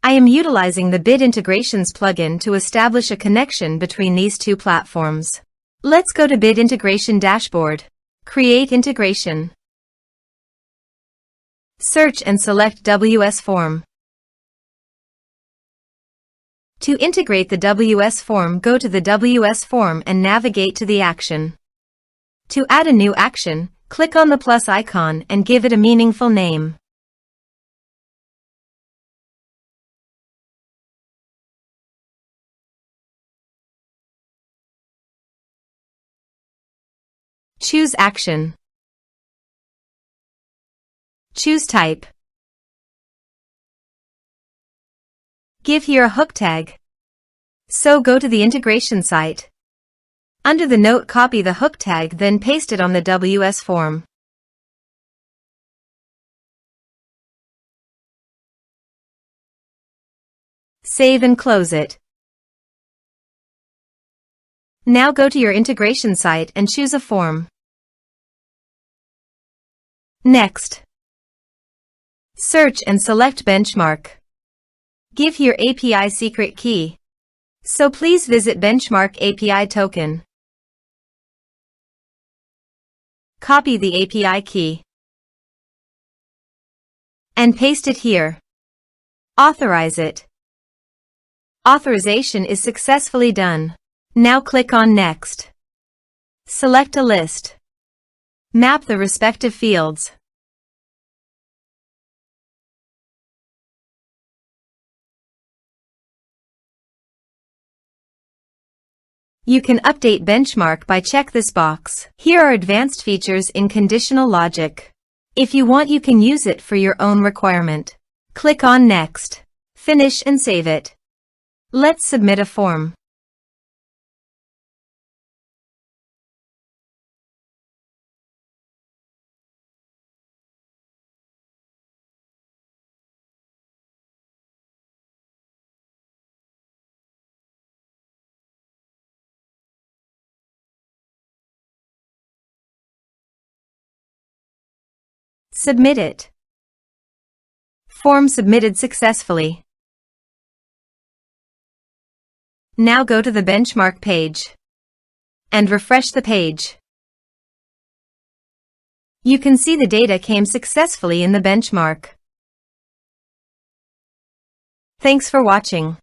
I am utilizing the BID Integrations plugin to establish a connection between these two platforms. Let's go to BID Integration Dashboard. Create integration. Search and select WS Form. To integrate the WS Form, go to the WS Form and navigate to the action. To add a new action, click on the plus icon and give it a meaningful name. Choose Action. Choose Type. Give here a hook tag. So go to the integration site. Under the note, copy the hook tag, then paste it on the WS Form. Save and close it. Now go to your integration site and choose a form. Next, search and select Benchmark. Give here API secret key. So please visit Benchmark API token. Copy the API key and paste it here. Authorize it. Authorization is successfully done. Now click on Next. Select a list. Map the respective fields. You can update Benchmark by check this box. Here are advanced features in conditional logic. If you want, you can use it for your own requirement. Click on Next. Finish and save it. Let's submit a form. Submit it. Form submitted successfully. Now go to the benchmark page and refresh the page. You can see the data came successfully in the benchmark. Thanks for watching.